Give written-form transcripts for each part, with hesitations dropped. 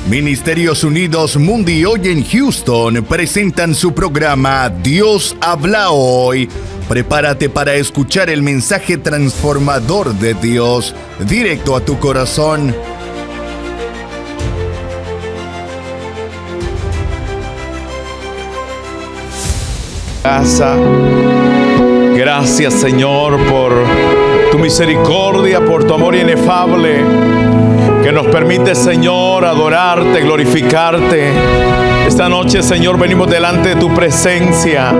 Ministerios Unidos Mundi hoy en Houston presentan su programa Dios habla hoy. Prepárate para escuchar el mensaje transformador de Dios directo a tu corazón. Gracias, Señor, por tu misericordia, por tu amor inefable, que nos permite, Señor, adorarte, glorificarte. Esta noche, Señor, venimos delante de tu presencia,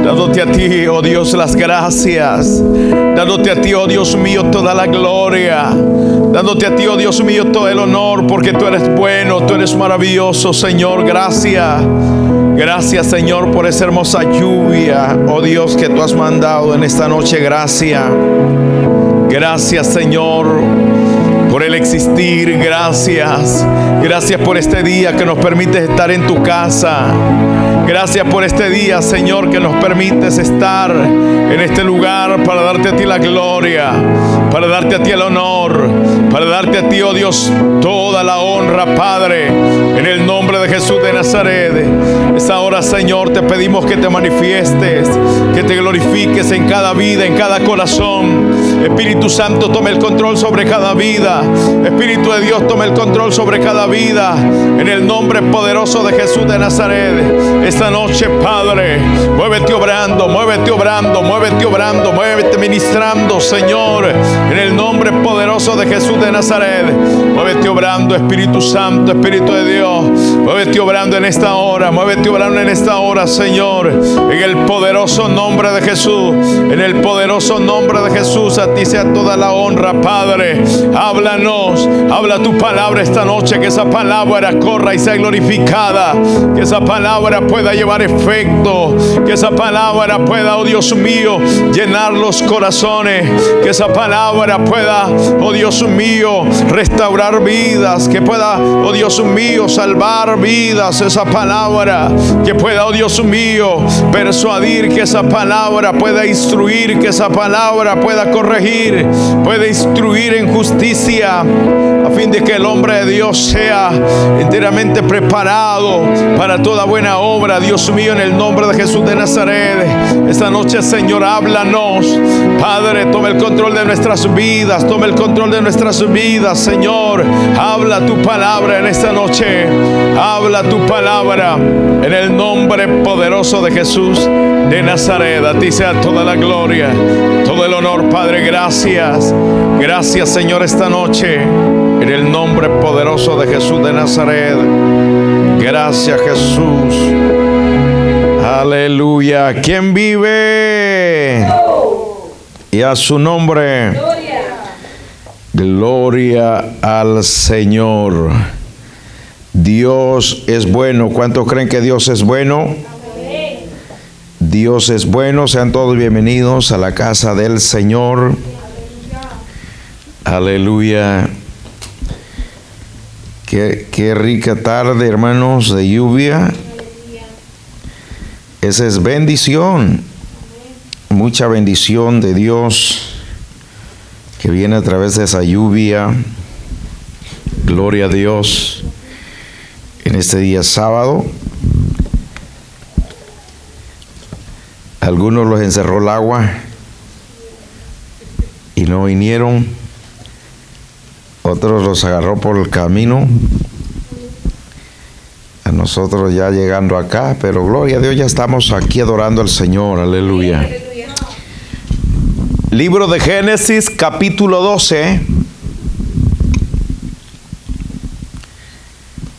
dándote a ti, oh Dios, las gracias, dándote a ti, oh Dios mío, toda la gloria, dándote a ti, oh Dios mío, todo el honor, porque tú eres bueno, tú eres maravilloso, Señor. Gracias. Gracias, Señor, por esa hermosa lluvia, oh Dios, que tú has mandado en esta noche. Gracias. Gracias, Señor, por el existir. Gracias. Gracias por este día que nos permites estar en tu casa. Gracias por este día, Señor, que nos permites estar en este lugar para darte a ti la gloria, para darte a ti el honor, para darte a ti, oh Dios, toda la honra, Padre, en el nombre de Jesús de Nazaret. Esta hora, Señor, te pedimos que te manifiestes, que te glorifiques en cada vida, en cada corazón. Espíritu Santo, tome el control sobre cada vida. Espíritu de Dios, tome el control sobre cada vida, en el nombre poderoso de Jesús de Nazaret. Esta noche, Padre, muévete obrando, muévete obrando, muévete obrando, muévete ministrando, Señor, en el nombre poderoso de Jesús de Nazaret. Muévete obrando, Espíritu Santo, Espíritu de Dios. Muévete obrando en esta hora, muévete obrando en esta hora, Señor, en el poderoso nombre de Jesús, en el poderoso nombre de Jesús. A ti sea toda la honra, Padre. Háblanos, habla tu palabra esta noche, que esa palabra corra y sea glorificada, que esa palabra pueda llevar efecto, que esa palabra pueda, oh Dios mío, llenar los corazones, que esa palabra pueda, oh Dios mío, restaurar vidas, que pueda, oh Dios mío, salvar vidas, esa palabra, que pueda, oh Dios mío, persuadir, que esa palabra pueda instruir, que esa palabra pueda corregir, pueda instruir en justicia, a fin de que el hombre de Dios sea enteramente preparado para toda buena obra. Dios mío, en el nombre de Jesús de Nazaret, esta noche, Señor, háblanos, Padre. Toma el control de nuestras vidas, toma el control de nuestras vidas, Señor. Habla tu palabra en esta noche, habla tu palabra, en el nombre poderoso de Jesús de Nazaret. A ti sea toda la gloria, todo el honor, Padre. Gracias, gracias, Señor, esta noche, en el nombre poderoso de Jesús de Nazaret. Gracias, Jesús. Aleluya. ¿Quién vive? Y a su nombre. Gloria al Señor. Dios es bueno. ¿Cuántos creen que Dios es bueno? Dios es bueno. Sean todos bienvenidos a la casa del Señor. Aleluya. Qué rica tarde, hermanos, de lluvia. Esa es bendición. Mucha bendición de Dios que viene a través de esa lluvia. Gloria a Dios. En este día sábado, algunos los encerró el agua y no vinieron. Otros los agarró por el camino. A nosotros ya llegando acá, pero gloria a Dios, ya estamos aquí adorando al Señor. Aleluya. Libro de Génesis, capítulo 12.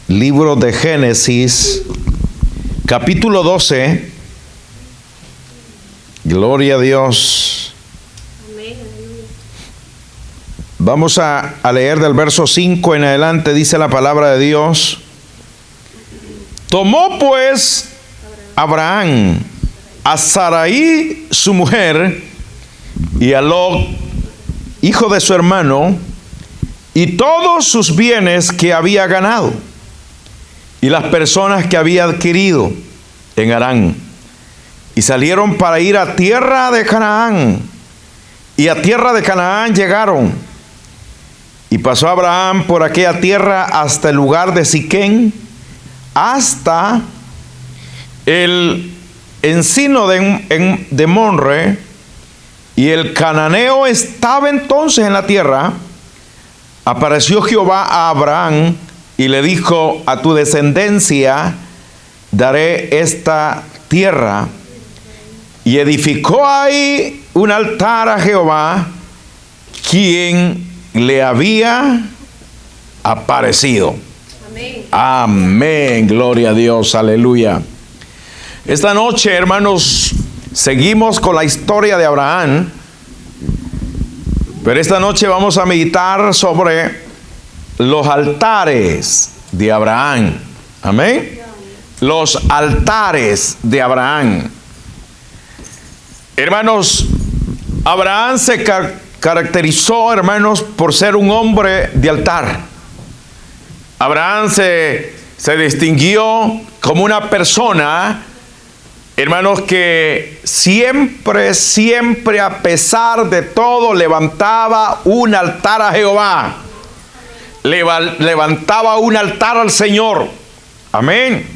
Libro de Génesis, capítulo 12. Gloria a Dios. Vamos a leer del verso 5 en adelante. Dice la palabra de Dios: tomó pues Abraham a Sarai su mujer y a Lot, hijo de su hermano, y todos sus bienes que había ganado y las personas que había adquirido en Harán, y salieron para ir a tierra de Canaán, y a tierra de Canaán llegaron. Y pasó Abraham por aquella tierra hasta el lugar de Siquén, hasta el encino de Monre, y el cananeo estaba entonces en la tierra. Apareció Jehová a Abraham y le dijo: a tu descendencia daré esta tierra. Y edificó ahí un altar a Jehová, quien le había aparecido. Amén. Amén, gloria a Dios, aleluya. Esta noche, hermanos, seguimos con la historia de Abraham, pero esta noche vamos a meditar sobre los altares de Abraham. Amén. Los altares de Abraham. Hermanos, Abraham se caracterizó, hermanos, por ser un hombre de altar. Abraham se distinguió como una persona, hermanos, que siempre, a pesar de todo, levantaba un altar a Jehová. Levantaba un altar al Señor. Amén.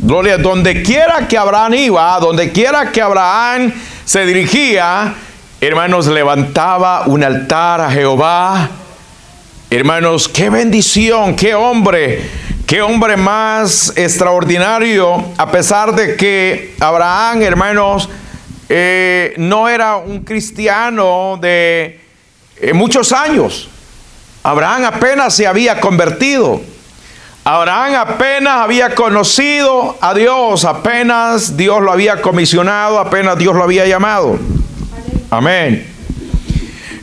Gloria, donde quiera que Abraham iba, donde quiera que Abraham se dirigía, hermanos, levantaba un altar a Jehová. Hermanos, qué bendición, qué hombre más extraordinario, a pesar de que Abraham, hermanos, no era un cristiano de muchos años. Abraham apenas se había convertido. Abraham apenas había conocido a Dios, apenas Dios lo había comisionado, apenas Dios lo había llamado. Amén.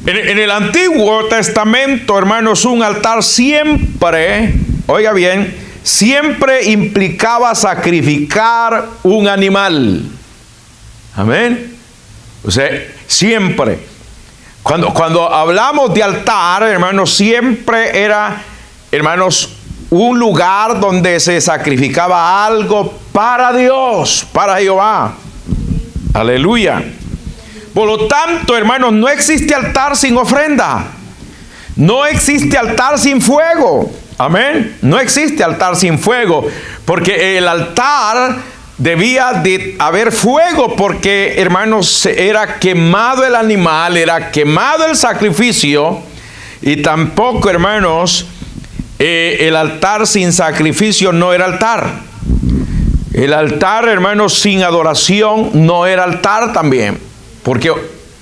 En el Antiguo Testamento, hermanos, un altar siempre, oiga bien, siempre implicaba sacrificar un animal. Amén. O sea, siempre. Cuando hablamos de altar, hermanos, siempre era, hermanos, un lugar donde se sacrificaba algo para Dios, para Jehová. Aleluya. Por lo tanto, hermanos, no existe altar sin ofrenda. No existe altar sin fuego. Amén. No existe altar sin fuego, porque el altar debía de haber fuego, porque, hermanos, era quemado el animal, era quemado el sacrificio. Y tampoco, hermanos, el altar sin sacrificio no era altar. El altar, hermanos, sin adoración no era altar también. Porque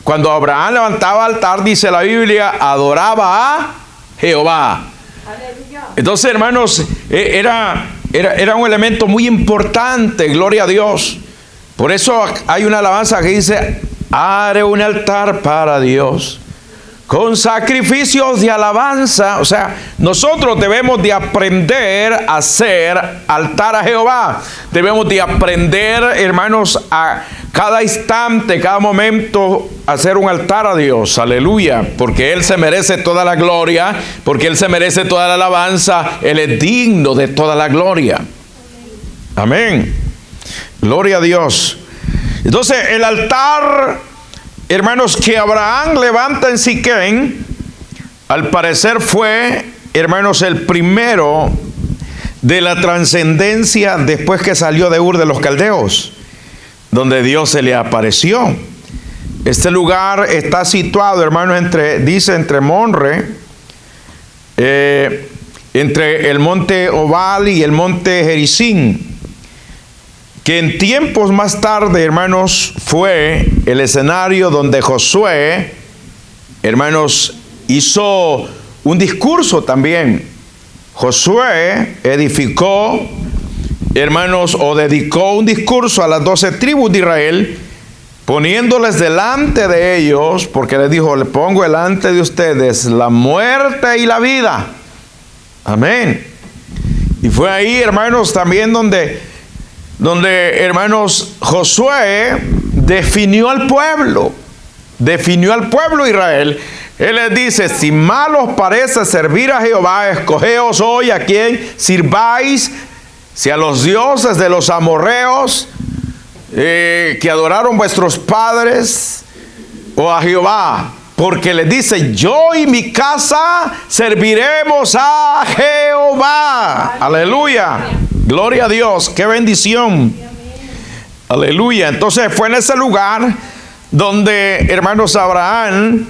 cuando Abraham levantaba altar, dice la Biblia, adoraba a Jehová. Aleluya. Entonces, hermanos, era un elemento muy importante, gloria a Dios. Por eso hay una alabanza que dice: haré un altar para Dios con sacrificios de alabanza. O sea, nosotros debemos de aprender a hacer altar a Jehová. Debemos de aprender, hermanos, a cada instante, cada momento, hacer un altar a Dios. Aleluya. Porque Él se merece toda la gloria, porque Él se merece toda la alabanza. Él es digno de toda la gloria. Amén. Gloria a Dios. Entonces, el altar, hermanos, que Abraham levanta en Siquén, al parecer fue, hermanos, el primero de la trascendencia después que salió de Ur de los Caldeos, donde Dios se le apareció. Este lugar está situado, hermanos, entre Monre, entre el monte Obal y el monte Gerizim, que en tiempos más tarde, hermanos, fue el escenario donde Josué, hermanos, hizo un discurso también. Josué edificó, hermanos, o dedicó un discurso a las 12 tribus de Israel, poniéndoles delante de ellos, porque les dijo: le pongo delante de ustedes la muerte y la vida. Amén. Y fue ahí, hermanos, también donde, hermanos, Josué definió al pueblo de Israel. Él les dice: si mal os parece servir a Jehová, escogeos hoy a quien sirváis, si a los dioses de los amorreos que adoraron vuestros padres, o a Jehová. porque le dice: yo y mi casa serviremos a Jehová. Aleluya. Gloria a Dios. Qué bendición. Aleluya. Entonces fue en ese lugar donde, hermanos, Abraham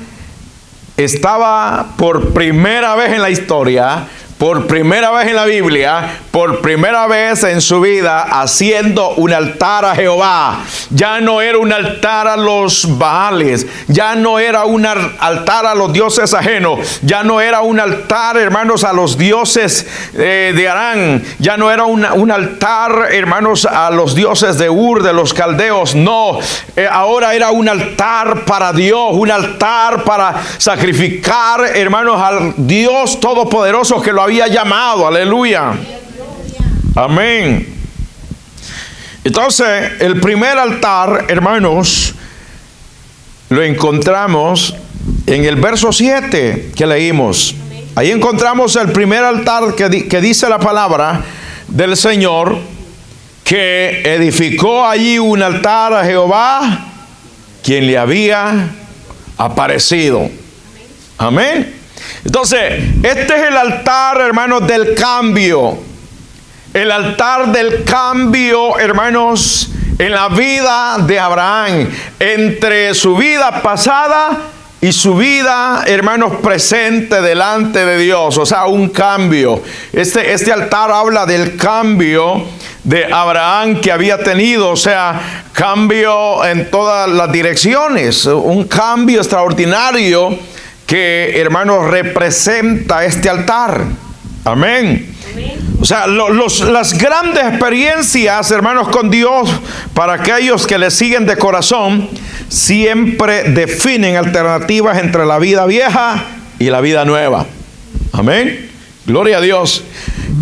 estaba por primera vez en la historia, por primera vez en la Biblia, por primera vez en su vida, haciendo un altar a Jehová. Ya no era un altar a los Baales, ya no era un altar a los dioses ajenos, ya no era un altar, hermanos, a los dioses de Harán, ya no era un altar, hermanos, a los dioses de Ur, de los caldeos. No, ahora era un altar para Dios, un altar para sacrificar, hermanos, al Dios Todopoderoso que lo había llamado. Aleluya. Amén. Entonces, el primer altar, hermanos, lo encontramos en el verso 7 que leímos. Ahí encontramos el primer altar que dice la palabra del Señor, que edificó allí un altar a Jehová, quien le había aparecido. Amén. Entonces, este es el altar, hermanos, del cambio. El altar del cambio, hermanos, en la vida de Abraham, entre su vida pasada y su vida, hermanos, presente delante de Dios. O sea, un cambio. Este altar habla del cambio de Abraham que había tenido, o sea, cambio en todas las direcciones, un cambio extraordinario que, hermanos, representa este altar. Amén. O sea, las grandes experiencias, hermanos, con Dios, para aquellos que le siguen de corazón, siempre definen alternativas entre la vida vieja y la vida nueva. Amén. Gloria a Dios.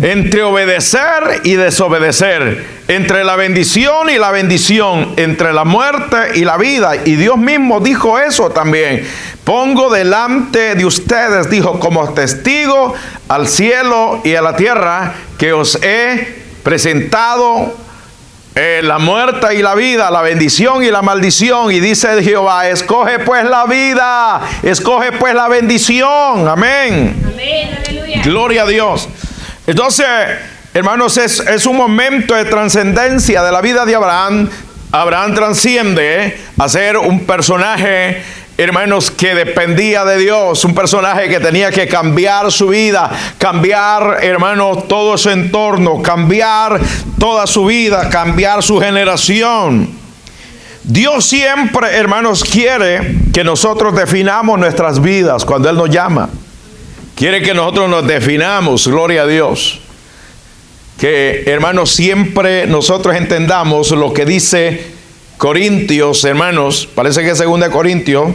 Entre obedecer y desobedecer, entre la bendición y la bendición, entre la muerte y la vida. Y Dios mismo dijo eso también. Pongo delante de ustedes, dijo, como testigo al cielo y a la tierra, que os he presentado la muerte y la vida, la bendición y la maldición. Y dice Jehová: escoge pues la vida, escoge pues la bendición. Amén. Amén. Aleluya. Gloria a Dios. Entonces, hermanos, es un momento de trascendencia de la vida de Abraham. Abraham trasciende a ser un personaje, hermanos, que dependía de Dios, un personaje que tenía que cambiar su vida, cambiar, hermanos, todo su entorno, cambiar toda su vida, cambiar su generación. Dios siempre, hermanos, quiere que nosotros definamos nuestras vidas cuando Él nos llama. Quiere que nosotros nos definamos, gloria a Dios. Que, hermanos, siempre nosotros entendamos lo que dice Corintios, hermanos, parece que es 2 Corintios,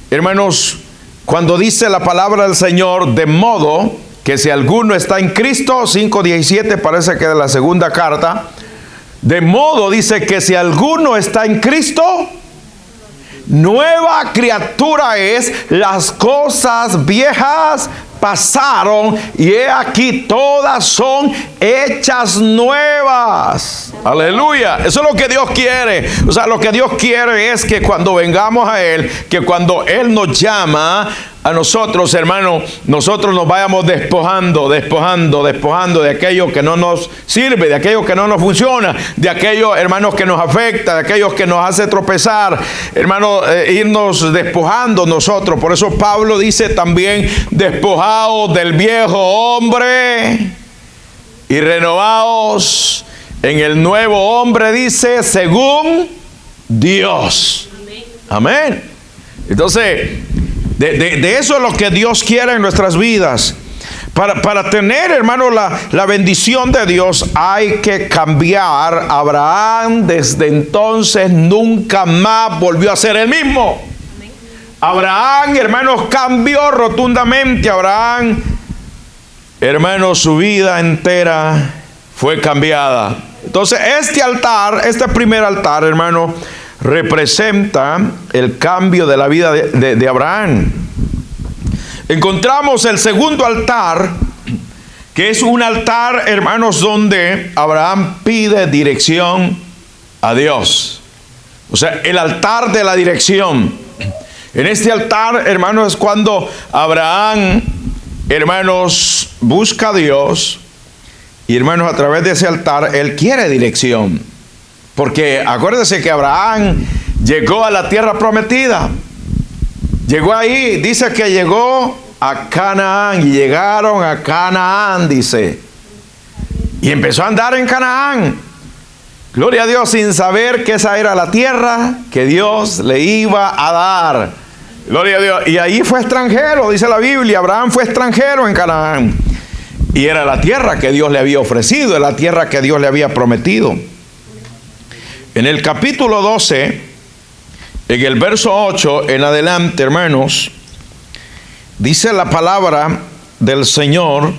hermanos, cuando dice la palabra del Señor, de modo que si alguno está en Cristo, 5:17, parece que es la segunda carta, de modo, dice, que si alguno está en Cristo, nueva criatura es, las cosas viejas pasaron y he aquí todas son hechas nuevas. Aleluya. Eso es lo que Dios quiere. O sea, lo que Dios quiere es que cuando vengamos a Él, que cuando Él nos llama a nosotros, hermanos, nosotros nos vayamos despojando de aquello que no nos sirve, de aquello que no nos funciona, de aquello, hermanos, que nos afecta, de aquello que nos hace tropezar, hermanos, irnos despojando nosotros. Por eso Pablo dice también: despojaos del viejo hombre y renovaos en el nuevo hombre, dice, según Dios. Amén. Entonces, de eso es lo que Dios quiere en nuestras vidas. Para tener, hermano, la bendición de Dios hay que cambiar. Abraham desde entonces nunca más volvió a ser el mismo. Abraham, hermanos, cambió rotundamente. Abraham, hermanos, su vida entera fue cambiada. Entonces, este altar, este primer altar, hermano, representa el cambio de la vida de Abraham. Encontramos el segundo altar, que es un altar, hermanos, donde Abraham pide dirección a Dios. O sea, el altar de la dirección. En este altar, hermanos, es cuando Abraham, hermanos, busca a Dios. Y hermanos, a través de ese altar, él quiere dirección. Porque acuérdense que Abraham llegó a la tierra prometida. Llegó ahí, dice que llegó a Canaán. Y llegaron a Canaán, dice. Y empezó a andar en Canaán. Gloria a Dios, sin saber que esa era la tierra que Dios le iba a dar. Gloria a Dios. Y ahí fue extranjero, dice la Biblia. Abraham fue extranjero en Canaán. Y era la tierra que Dios le había ofrecido, era la tierra que Dios le había prometido. En el capítulo 12, en el verso 8 en adelante, hermanos, dice la palabra del Señor.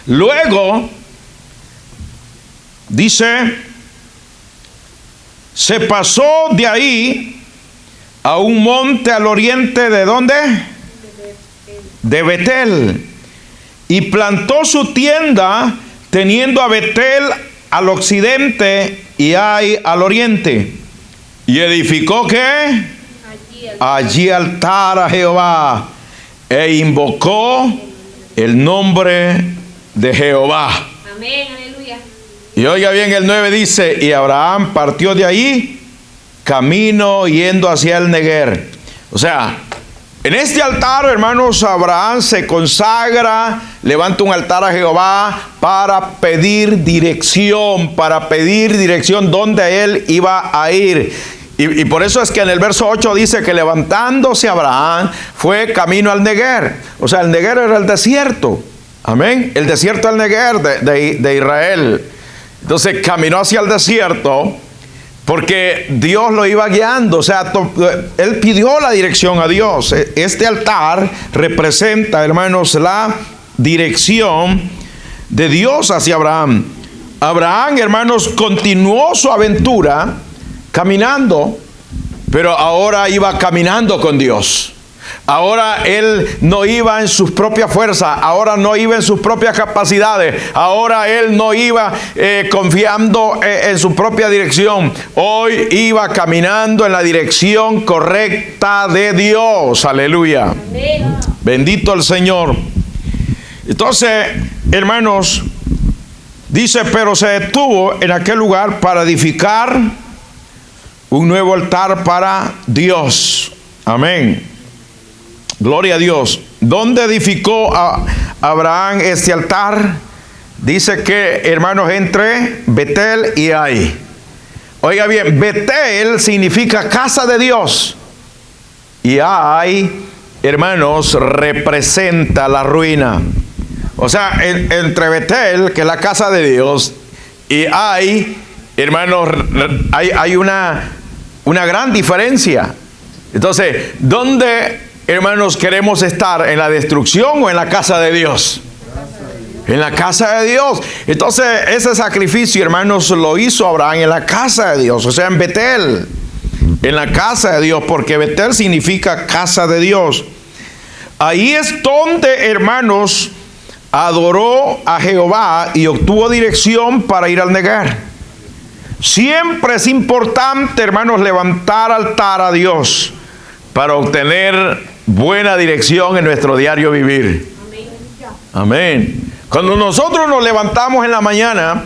Luego, dice, se pasó de ahí a un monte al oriente, ¿de dónde? De Betel. Y plantó su tienda teniendo a Betel al occidente y Ai al oriente. Y edificó ¿qué? Allí altar a Jehová. E invocó el nombre de Jehová. Amén, aleluya. Y oiga bien, el 9 dice, y Abraham partió de ahí, camino yendo hacia el Neguer. O sea, en este altar, hermanos, Abraham se consagra, levanta un altar a Jehová para pedir dirección donde él iba a ir. Y por eso es que en el verso 8 dice que levantándose Abraham fue camino al Neguer. O sea, el Neguer era el desierto. Amén. El desierto del Neguer de Israel. Entonces caminó hacia el desierto porque Dios lo iba guiando. O sea, él pidió la dirección a Dios. Este altar representa, hermanos, la dirección de Dios hacia Abraham. Abraham, hermanos, continuó su aventura caminando, pero ahora iba caminando con Dios. Ahora él no iba en sus propias fuerzas, ahora no iba en sus propias capacidades, ahora él no iba confiando en su propia dirección. Hoy iba caminando en la dirección correcta de Dios. Aleluya. Amén. Bendito el Señor. Entonces, hermanos, dice, pero se detuvo en aquel lugar para edificar un nuevo altar para Dios. Amén. Gloria a Dios. ¿Dónde edificó a Abraham este altar? Dice que, hermanos, entre Betel y Ai. Oiga bien, Betel significa casa de Dios. Y Ai, hermanos, representa la ruina. O sea, entre Betel, que es la casa de Dios, y Ai, hermanos, hay una gran diferencia. Entonces, ¿dónde, hermanos, queremos estar? ¿En la destrucción o en la casa de Dios? En la casa de Dios. Entonces, ese sacrificio, hermanos, lo hizo Abraham en la casa de Dios. O sea, en Betel. En la casa de Dios, porque Betel significa casa de Dios. Ahí es donde, hermanos, adoró a Jehová y obtuvo dirección para ir al Neguer. Siempre es importante, hermanos, levantar altar a Dios para obtener buena dirección en nuestro diario vivir. Amén. Cuando nosotros nos levantamos en la mañana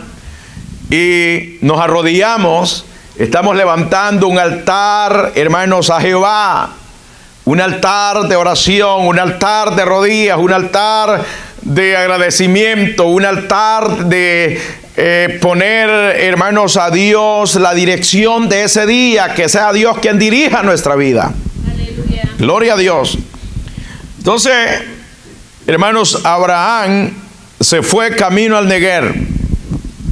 y nos arrodillamos, estamos levantando un altar, hermanos, a Jehová. Un altar de oración, un altar de rodillas, un altar de agradecimiento, un altar de poner, hermanos, a Dios la dirección de ese día, que sea Dios quien dirija nuestra vida. Aleluya. Gloria a Dios. Entonces, hermanos, Abraham se fue camino al Neguer.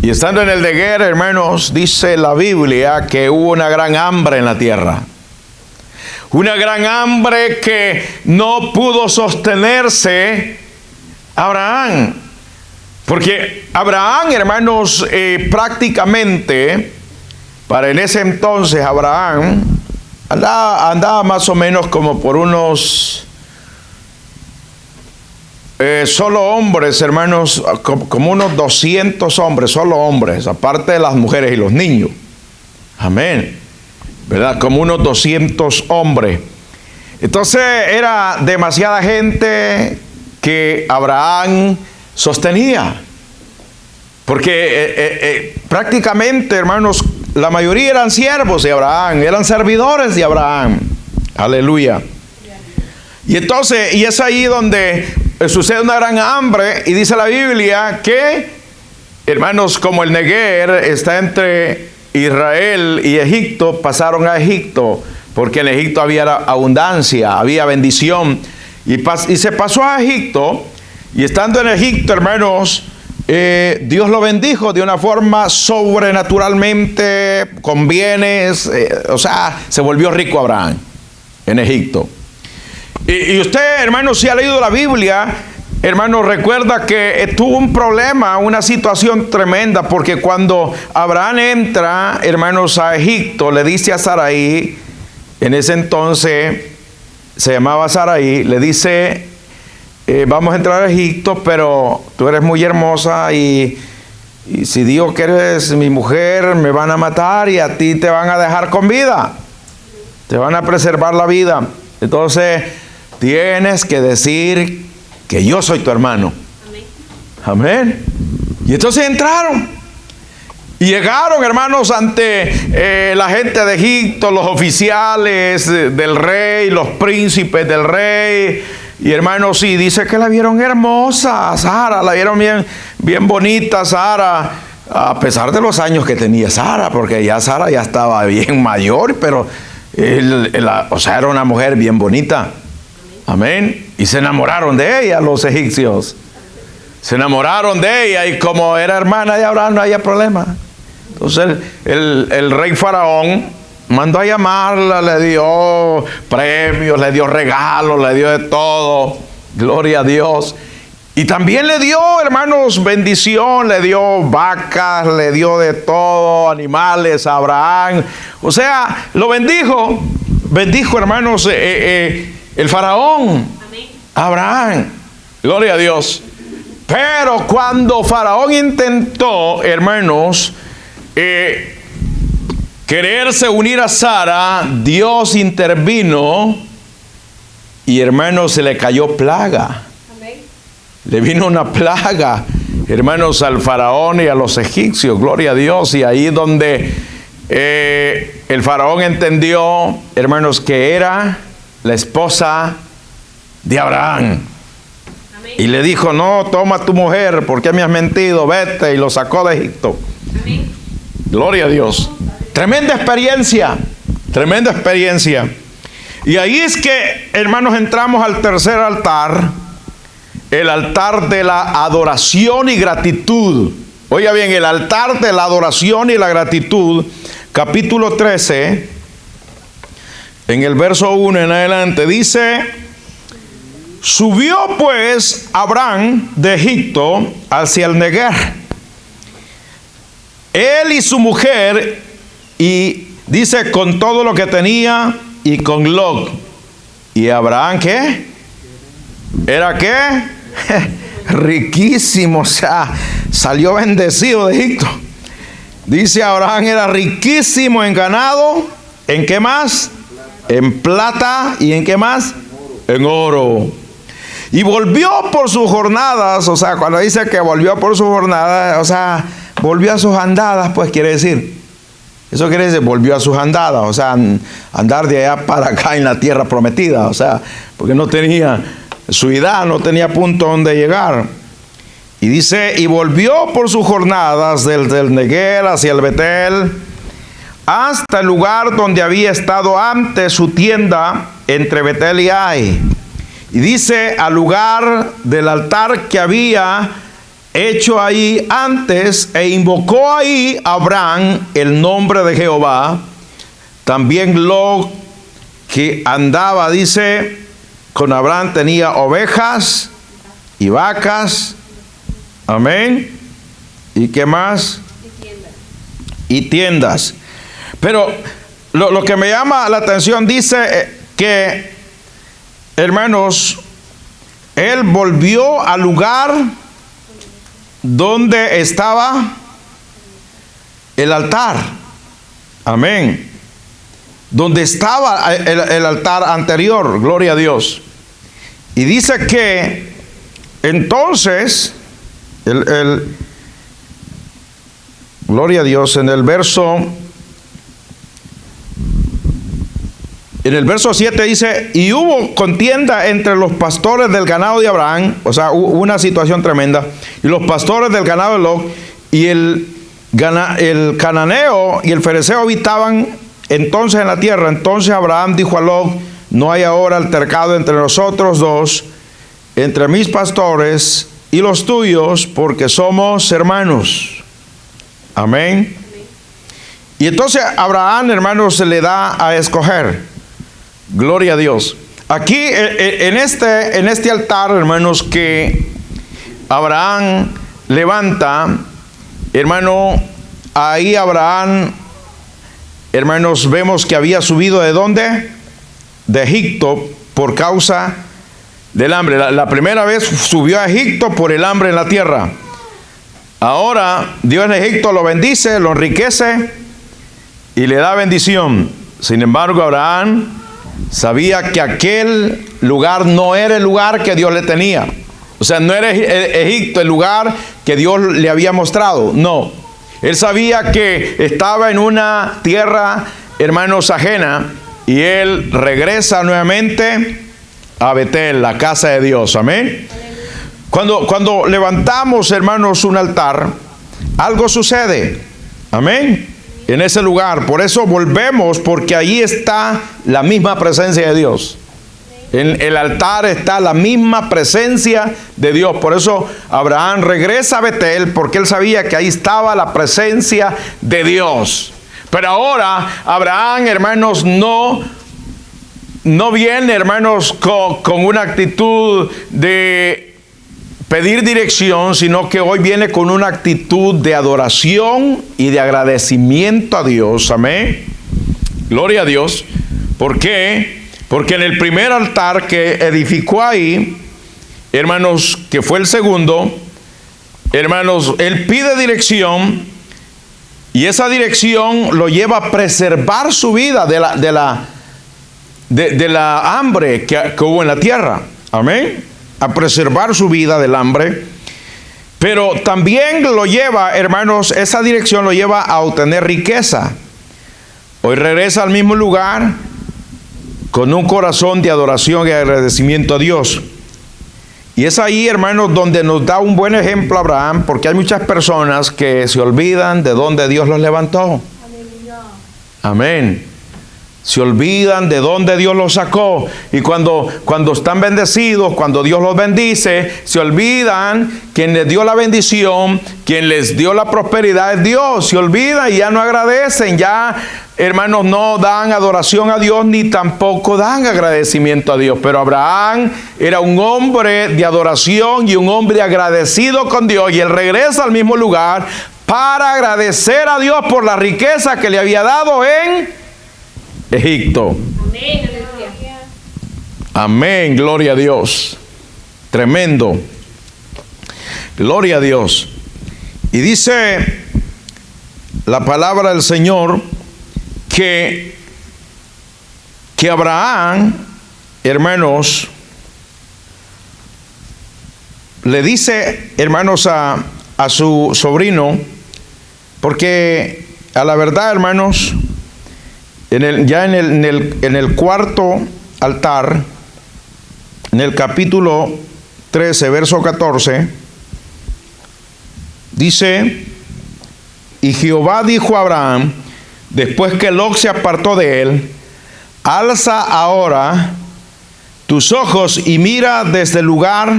Y estando en el Neguer, hermanos, dice la Biblia que hubo una gran hambre en la tierra. Una gran hambre que no pudo sostenerse Abraham. Porque Abraham, hermanos, prácticamente, para en ese entonces Abraham andaba más o menos como por unos solo hombres, hermanos, como unos 200 hombres, solo hombres, aparte de las mujeres y los niños. Amén. ¿verdad? Como unos 200 hombres. Entonces era demasiada gente que Abraham sostenía. Porque prácticamente, hermanos, la mayoría eran siervos de Abraham, eran servidores de Abraham. Aleluya. Y entonces, y es ahí donde sucede una gran hambre, y dice la Biblia que, hermanos, como el Neguer está entre Israel y Egipto, pasaron a Egipto, porque en Egipto había abundancia, había bendición, y se pasó a Egipto, y estando en Egipto, hermanos, Dios lo bendijo de una forma sobrenaturalmente, con bienes, o sea, se volvió rico Abraham en Egipto. Y usted, hermano, si ha leído la Biblia, hermano, recuerda que tuvo un problema, una situación tremenda, porque cuando Abraham entra, hermanos, a Egipto, le dice a Sarai, en ese entonces se llamaba Sarai, le dice, vamos a entrar a Egipto, pero tú eres muy hermosa y si digo que eres mi mujer, me van a matar y a ti te van a dejar con vida, te van a preservar la vida. Entonces tienes que decir que yo soy tu hermano. Amén. Y entonces entraron y llegaron, hermanos, ante la gente de Egipto, los oficiales del rey, los príncipes del rey. Y hermanos, sí, dice que la vieron hermosa a Sara, la vieron bien bonita Sara, a pesar de los años que tenía Sara, porque ya Sara ya estaba bien mayor, pero o sea, era una mujer bien bonita. Amén. Y se enamoraron de ella los egipcios. Se enamoraron de ella, y como era hermana de Abraham, no había problema. Entonces el rey Faraón mandó a llamarla, le dio premios, le dio regalos, le dio de todo. Gloria a Dios. Y también le dio, hermanos, bendición, le dio vacas, le dio de todo, animales a Abraham. O sea, lo bendijo, hermanos, el Faraón, Abraham. Gloria a Dios. Pero cuando Faraón intentó, hermanos, quererse unir a Sara, Dios intervino y, hermanos, se le cayó plaga. Amén. Le vino una plaga, hermanos, al Faraón y a los egipcios. Gloria a Dios. Y ahí donde el Faraón entendió, hermanos, que era la esposa de Abraham. Amén. Y le dijo, no, toma tu mujer, ¿por qué me has mentido? Vete. Y lo sacó de Egipto. Amén. Gloria a Dios. Tremenda experiencia, tremenda experiencia. Y ahí es que, hermanos, entramos al tercer altar, el altar de la adoración y gratitud. Oiga bien, el altar de la adoración y la gratitud, capítulo 13, en el verso 1 en adelante, dice: subió pues Abraham de Egipto hacia el Neguer, él y su mujer, y dice con todo lo que tenía, y con Lot. ¿Y Abraham qué? ¿Era qué? Riquísimo, o sea, salió bendecido de Egipto. Dice Abraham era riquísimo en ganado, ¿en qué más? En plata, ¿y en qué más? En oro. Y volvió por sus jornadas, o sea, cuando dice que volvió por sus jornadas, o sea, volvió a sus andadas, pues quiere decir, eso quiere decir, volvió a sus andadas, o sea, andar de allá para acá en la tierra prometida, o sea, porque no tenía su edad, no tenía punto donde llegar. Y dice, y volvió por sus jornadas desde el Neguer hacia el Betel, hasta el lugar donde había estado antes su tienda entre Betel y Ai. Y dice, al lugar del altar que había hecho ahí antes, e invocó ahí Abraham el nombre de Jehová. También Lot, que andaba, dice, con Abraham, tenía ovejas y vacas. Amén. ¿Y qué más? Y tiendas. Pero lo que me llama la atención, dice que, hermanos, él volvió al lugar donde estaba el altar. Amén. donde estaba el altar anterior, gloria a Dios. Y dice que entonces, gloria a Dios, en el verso 7 dice, y hubo contienda entre los pastores del ganado de Abraham, o sea, hubo una situación tremenda, y los pastores del ganado de Lot, y el cananeo y el fereceo habitaban entonces en la tierra. Entonces Abraham dijo a Lot, no hay ahora altercado entre nosotros dos, entre mis pastores y los tuyos, porque somos hermanos. Amén. Y entonces Abraham, hermanos, se le da a escoger. Gloria a Dios. Aquí en este altar, hermanos, que Abraham levanta, hermano, ahí Abraham, hermanos, vemos que había subido ¿de dónde? De Egipto por causa del hambre. La primera vez subió a Egipto por el hambre en la tierra. Ahora Dios en Egipto lo bendice, lo enriquece y le da bendición. Sin embargo, Abraham sabía que aquel lugar no era el lugar que Dios le tenía. O sea, no era Egipto el lugar que Dios le había mostrado. No. Él sabía que estaba en una tierra, hermanos, ajena. Y él regresa nuevamente a Betel, la casa de Dios. Amén. Cuando levantamos, hermanos, un altar, algo sucede. Amén. En ese lugar. Por eso volvemos, porque ahí está la misma presencia de Dios. En el altar está la misma presencia de Dios. Por eso Abraham regresa a Betel, porque él sabía que ahí estaba la presencia de Dios. Pero ahora Abraham, hermanos, no viene, hermanos, con una actitud de pedir dirección, sino que hoy viene con una actitud de adoración y de agradecimiento a Dios. Amén. Gloria a Dios. ¿Por qué? Porque en el primer altar que edificó ahí, hermanos, que fue el segundo, hermanos, él pide dirección, y esa dirección lo lleva a preservar su vida de la hambre que hubo en la tierra. Amén. A preservar su vida del hambre. Pero también lo lleva, hermanos, esa dirección lo lleva a obtener riqueza. Hoy regresa al mismo lugar con un corazón de adoración y agradecimiento a Dios. Y es ahí, hermanos, donde nos da un buen ejemplo Abraham, porque hay muchas personas que se olvidan de dónde Dios los levantó. Amén. Se olvidan de dónde Dios los sacó. Y cuando están bendecidos, cuando Dios los bendice, se olvidan quien les dio la bendición, quien les dio la prosperidad es Dios. Se olvidan y ya no agradecen, ya, hermanos, no dan adoración a Dios ni tampoco dan agradecimiento a Dios. Pero Abraham era un hombre de adoración y un hombre agradecido con Dios, y él regresa al mismo lugar para agradecer a Dios por la riqueza que le había dado en Egipto. Amén. Amén, gloria a Dios. Tremendo. Gloria a Dios. Y dice la palabra del Señor que Abraham, hermanos, le dice, hermanos, a su sobrino, porque a la verdad, hermanos, en el cuarto altar, en el capítulo 13, verso 14, dice, y Jehová dijo a Abraham, después que Lot se apartó de él, alza ahora tus ojos y mira desde el lugar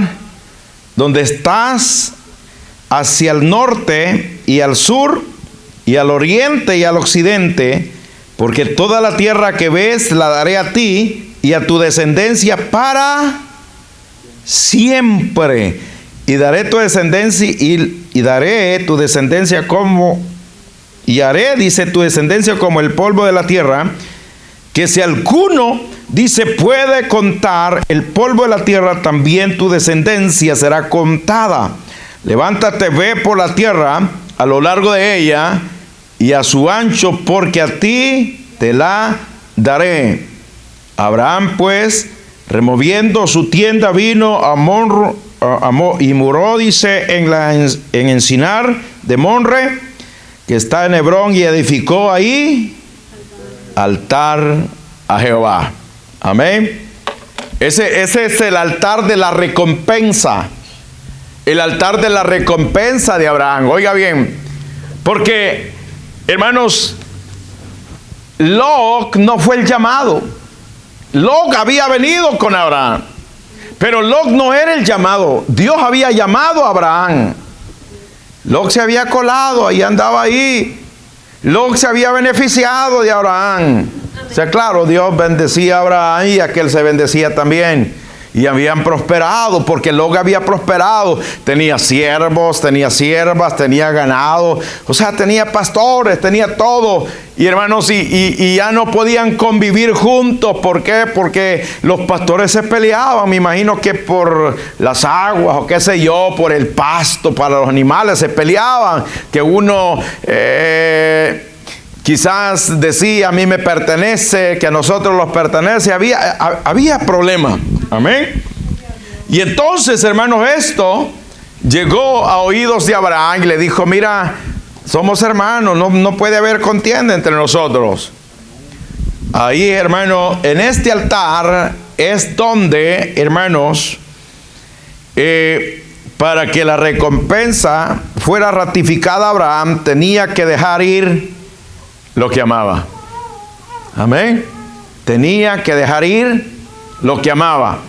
donde estás hacia el norte y al sur y al oriente y al occidente, porque toda la tierra que ves la daré a ti y a tu descendencia para siempre. Y daré tu descendencia y daré tu descendencia como, y haré, dice, tu descendencia como el polvo de la tierra, que si alguno, dice, puede contar el polvo de la tierra, también tu descendencia será contada. Levántate, ve por la tierra a lo largo de ella y a su ancho, porque a ti te la daré. Abraham pues, removiendo su tienda, vino y muró, dice, en encinar de Monre, que está en Hebrón, y edificó ahí altar a Jehová. Amén. Ese es el altar de la recompensa. El altar de la recompensa de Abraham. Oiga bien, porque, hermanos, Lot no fue el llamado. Lot había venido con Abraham, pero Lot no era el llamado. Dios había llamado a Abraham. Lot se había colado y andaba ahí. Lot se había beneficiado de Abraham. O sea, claro, Dios bendecía a Abraham y aquel se bendecía también. Y habían prosperado, porque Lot había prosperado. Tenía siervos, tenía siervas, tenía ganado. O sea, tenía pastores, tenía todo. Y hermanos, y ya no podían convivir juntos. ¿Por qué? Porque los pastores se peleaban. Me imagino que por las aguas o qué sé yo, por el pasto para los animales se peleaban. Que uno quizás decía, a mí me pertenece, que a nosotros nos pertenece. Había problemas. Amén. Y entonces, hermanos, esto llegó a oídos de Abraham y le dijo, mira, somos hermanos, no puede haber contienda entre nosotros. Ahí, hermano, en este altar es donde, hermanos, para que la recompensa fuera ratificada, Abraham tenía que dejar ir lo que amaba. Amén. Tenía que dejar ir lo que amaba.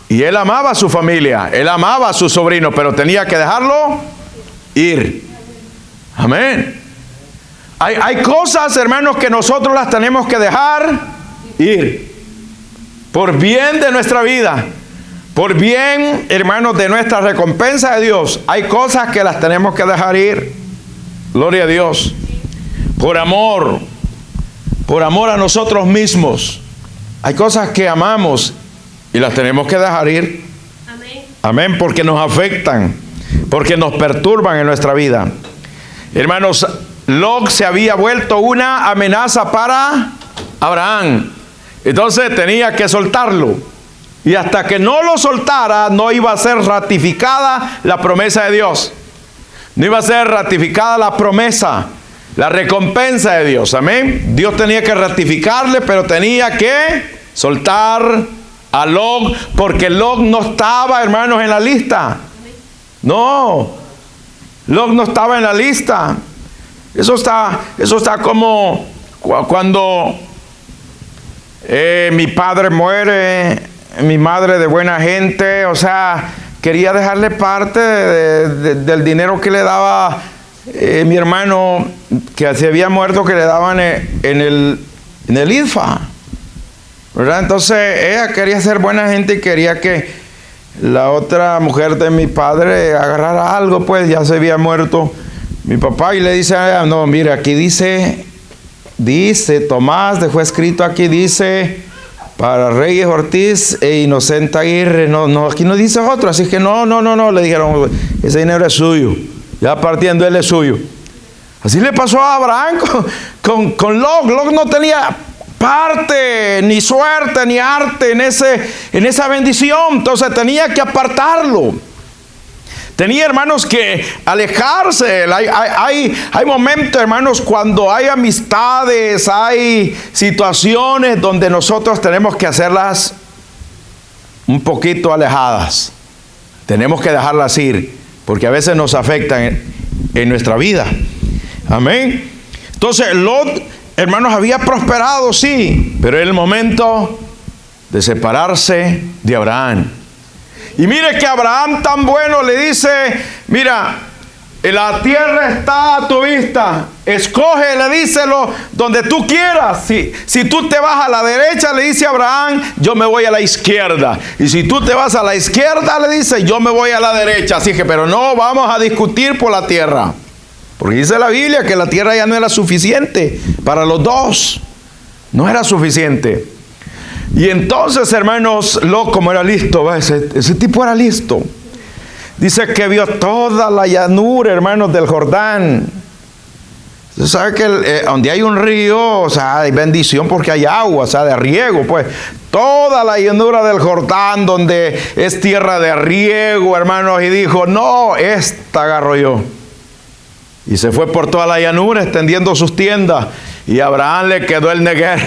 Y él amaba a su familia, él amaba a su sobrino, pero tenía que dejarlo ir. Amén. Hay cosas, hermanos, que nosotros las tenemos que dejar ir. Por bien de nuestra vida, por bien, hermanos, de nuestra recompensa de Dios. Hay cosas que las tenemos que dejar ir. Gloria a Dios. Por amor a nosotros mismos. Hay cosas que amamos y las tenemos que dejar ir. Amén. Amén, porque nos afectan, porque nos perturban en nuestra vida. Hermanos, Lot se había vuelto una amenaza para Abraham. Entonces tenía que soltarlo. Y hasta que no lo soltara, no iba a ser ratificada la promesa de Dios. No iba a ser ratificada la promesa, la recompensa de Dios. Amén. Dios tenía que ratificarle, pero tenía que soltar a Lot, porque Lot no estaba, hermanos, en la lista. No, Lot no estaba en la lista. Eso está como cuando mi padre muere, mi madre de buena gente, o sea, quería dejarle parte del dinero que le daba mi hermano que se había muerto, que le daban en el IDFA, ¿verdad? Entonces ella quería ser buena gente y quería que la otra mujer de mi padre agarrara algo, pues ya se había muerto mi papá, y le dice a ella, no, mire, aquí dice Tomás, dejó escrito aquí, dice para Reyes Ortiz e Inocente Aguirre, no, aquí no dice otro, así que no, le dijeron, ese dinero es suyo, ya partiendo él es suyo. Así le pasó a Abraham con Lot. Lot no tenía parte, ni suerte, ni arte en esa bendición. Entonces tenía que apartarlo. Tenía, hermanos, que alejarse. Hay momentos, hermanos, cuando hay amistades, hay situaciones donde nosotros tenemos que hacerlas un poquito alejadas. Tenemos que dejarlas ir, porque a veces nos afectan en nuestra vida. Amén. Entonces Lot, hermanos, había prosperado, sí, pero era el momento de separarse de Abraham. Y mire que Abraham, tan bueno, le dice, mira, la tierra está a tu vista, escoge, le dice, donde tú quieras. Si tú te vas a la derecha, le dice Abraham, yo me voy a la izquierda. Y si tú te vas a la izquierda, le dice, yo me voy a la derecha. Así que, pero no vamos a discutir por la tierra. Porque dice la Biblia que la tierra ya no era suficiente para los dos. No era suficiente. Y entonces, hermanos, Lot, como era listo, ese tipo era listo. Dice que vio toda la llanura, hermanos, del Jordán. Usted sabe que donde hay un río, o sea, hay bendición porque hay agua, o sea, de riego, pues. Toda la llanura del Jordán, donde es tierra de riego, hermanos, y dijo, no, esta agarro yo. Y se fue por toda la llanura extendiendo sus tiendas. Y a Abraham le quedó el Negev,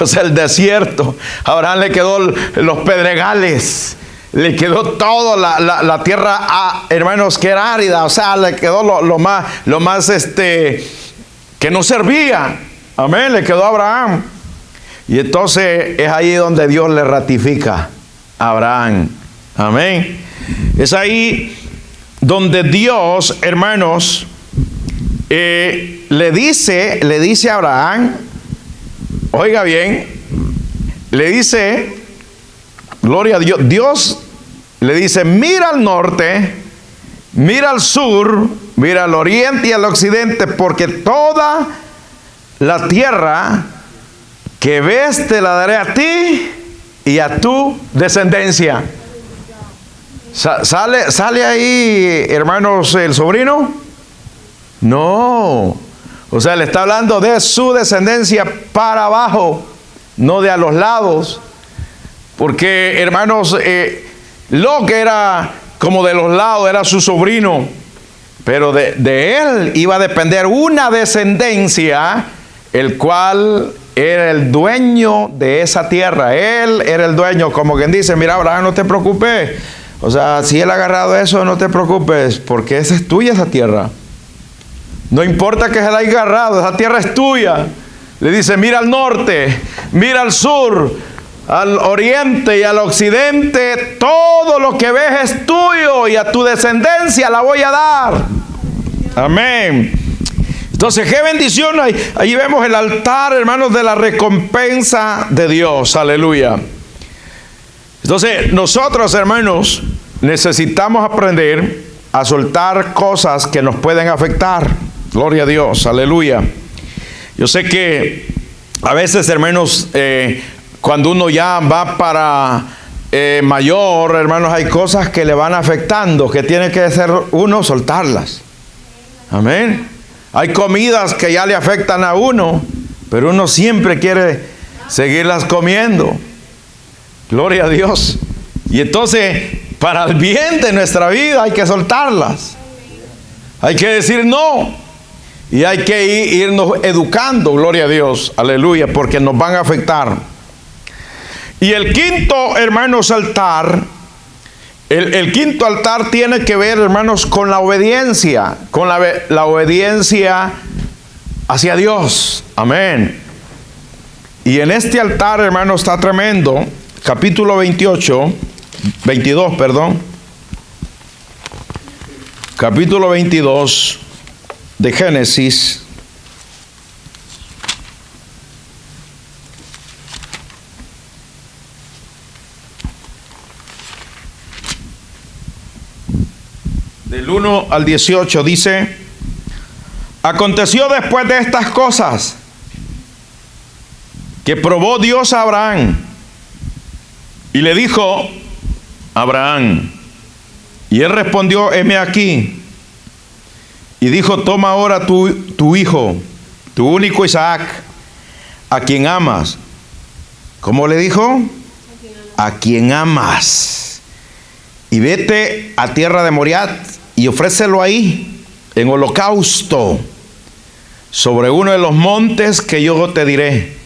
o sea, el desierto. A Abraham le quedó los pedregales. Le quedó todo la tierra, hermanos, que era árida. O sea, le quedó lo más que no servía. Amén, le quedó a Abraham. Y entonces es ahí donde Dios le ratifica a Abraham. Amén. Es ahí donde Dios, hermanos, le dice a Abraham, oiga bien, le dice, gloria a Dios, Dios le dice, mira al norte, mira al sur, mira al oriente y al occidente, porque toda la tierra que ves te la daré a ti y a tu descendencia. ¿Sale ahí, hermanos, el sobrino? No. O sea, le está hablando de su descendencia para abajo, no de a los lados. Porque, hermanos, Lot era como de los lados, era su sobrino. Pero de él iba a depender una descendencia, el cual era el dueño de esa tierra. Él era el dueño, como quien dice, mira, Abraham, no te preocupes. O sea, si él ha agarrado eso, no te preocupes, porque esa es tuya, esa tierra. No importa que se la haya agarrado, esa tierra es tuya. Le dice, mira al norte, mira al sur, al oriente y al occidente, todo lo que ves es tuyo y a tu descendencia la voy a dar. Amén. Entonces, qué bendición. Ahí vemos el altar, hermanos, de la recompensa de Dios. Aleluya. Entonces, nosotros, hermanos, necesitamos aprender a soltar cosas que nos pueden afectar. Gloria a Dios. Aleluya. Yo sé que a veces, hermanos, cuando uno ya va para mayor, hermanos, hay cosas que le van afectando, que tiene que hacer uno soltarlas. Amén. Hay comidas que ya le afectan a uno, pero uno siempre quiere seguirlas comiendo. Gloria a Dios. Y entonces, para el bien de nuestra vida hay que soltarlas. Hay que decir no. Y hay que irnos educando, gloria a Dios, aleluya, porque nos van a afectar. Y el quinto, hermanos, altar, el quinto altar tiene que ver, hermanos, con la obediencia, la obediencia hacia Dios. Amén. Y en este altar, hermanos, está tremendo. Capítulo 22, capítulo 22 de Génesis. Del 1 al 18 dice: aconteció después de estas cosas que probó Dios a Abraham y le dijo: Abraham. Y él respondió: heme aquí. Y dijo: toma ahora tu hijo, tu único Isaac, a quien amas. ¿Cómo le dijo? A quien amas. Y vete a tierra de Moriat y ofrécelo ahí en holocausto sobre uno de los montes que yo te diré.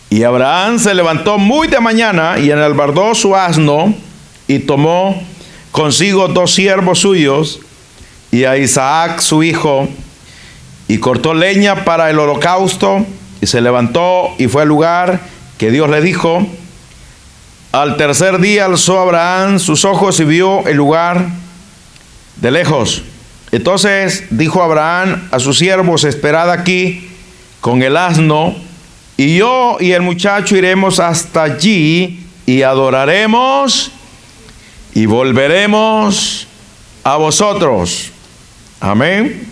Y Abraham se levantó muy de mañana y enalbardó su asno y tomó consigo 2 siervos suyos y a Isaac su hijo, y cortó leña para el holocausto, y se levantó y fue al lugar que Dios le dijo. Al tercer día alzó Abraham sus ojos y vio el lugar de lejos. Entonces dijo Abraham a sus siervos: esperad aquí con el asno, y yo y el muchacho iremos hasta allí y adoraremos y volveremos a vosotros. Amén.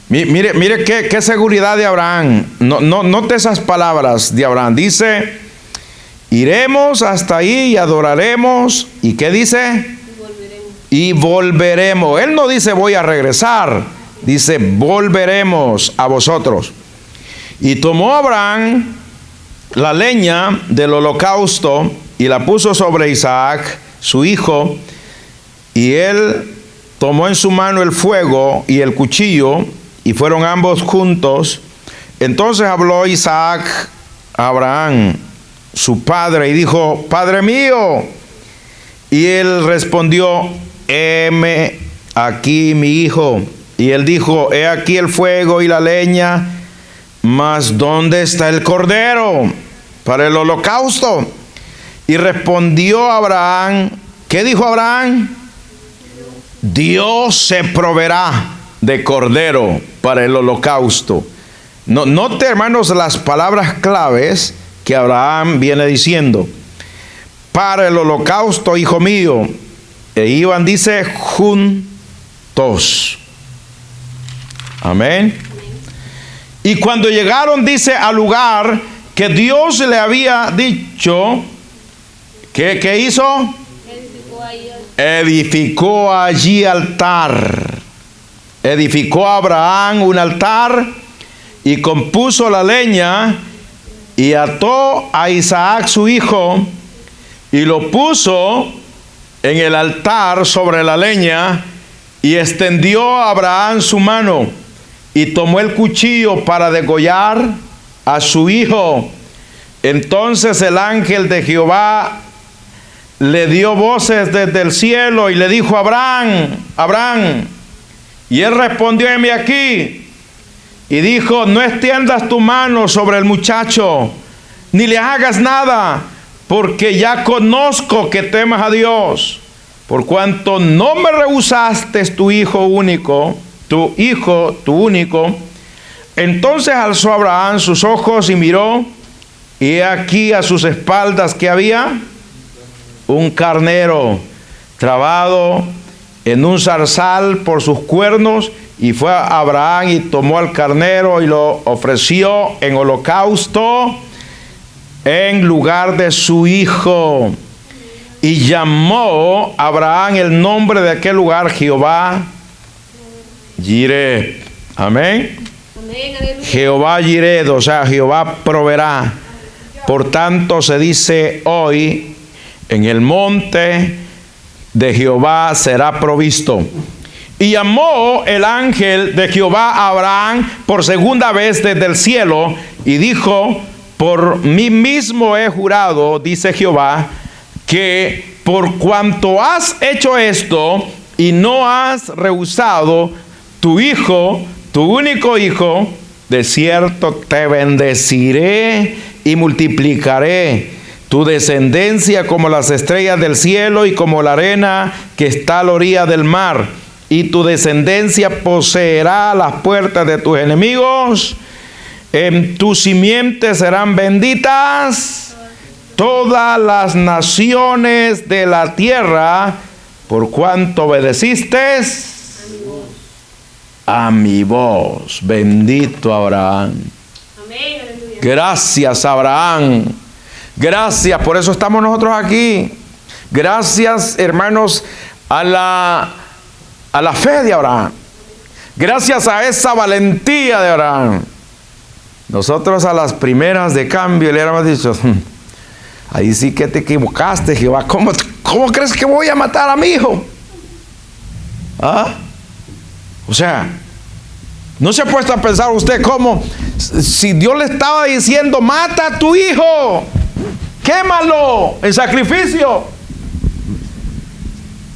Mire qué seguridad de Abraham. Note esas palabras de Abraham. Dice: iremos hasta ahí y adoraremos. ¿Y qué dice? Y volveremos. Él no dice voy a regresar. dice, volveremos a vosotros. Y tomó Abraham la leña del holocausto y la puso sobre Isaac, su hijo, y él tomó en su mano el fuego y el cuchillo, y fueron ambos juntos. Entonces habló Isaac a Abraham, su padre, y dijo, Padre mío. Y él respondió, heme aquí mi hijo. Y él dijo, he aquí el fuego y la leña, mas ¿dónde está el cordero para el holocausto? Y respondió Abraham, ¿qué dijo Abraham? Dios se proveerá de cordero para el holocausto. Note, hermanos, las palabras claves que Abraham viene diciendo. Para el holocausto, hijo mío. E iban, dice, juntos. Amén. Y cuando llegaron, dice, al lugar que Dios le había dicho, ¿qué hizo? Edificó allí altar. Edificó Abraham un altar y compuso la leña y ató a Isaac su hijo y lo puso en el altar sobre la leña, y extendió a Abraham su mano y tomó el cuchillo para degollar a su hijo. Entonces el ángel de Jehová le dio voces desde el cielo y le dijo, Abraham, Abraham. Y él respondió, heme aquí. Y dijo, no extiendas tu mano sobre el muchacho, ni le hagas nada, porque ya conozco que temas a Dios, por cuanto no me rehusaste tu hijo único, tu único. Entonces alzó Abraham sus ojos y miró, y he aquí a sus espaldas que había un carnero trabado en un zarzal por sus cuernos, y fue a Abraham y tomó al carnero y lo ofreció en holocausto en lugar de su hijo. Y llamó Abraham el nombre de aquel lugar Jehová Jireh. Amén. Jehová Jireh, o sea, Jehová proveerá. Por tanto se dice hoy, en el monte de Jehová será provisto. Y llamó el ángel de Jehová a Abraham por segunda vez desde el cielo y dijo, por mí mismo he jurado, dice Jehová, que por cuanto has hecho esto y no has rehusado tu hijo, tu único hijo, de cierto te bendeciré y multiplicaré tu descendencia como las estrellas del cielo y como la arena que está a la orilla del mar. Y tu descendencia poseerá las puertas de tus enemigos. En tu simiente serán benditas todas las naciones de la tierra, por cuanto obedeciste a mi voz. Bendito Abraham. Amén. Gracias, Abraham. Gracias, por eso estamos nosotros aquí. Gracias, hermanos, a la fe de Abraham. Gracias a esa valentía de Abraham. Nosotros a las primeras de cambio le hubiéramos dicho, ahí sí que te equivocaste, Jehová. ¿Cómo crees que voy a matar a mi hijo? ¿Ah? O sea, ¿no se ha puesto a pensar usted cómo, si Dios le estaba diciendo, mata a tu hijo, quémalo en sacrificio?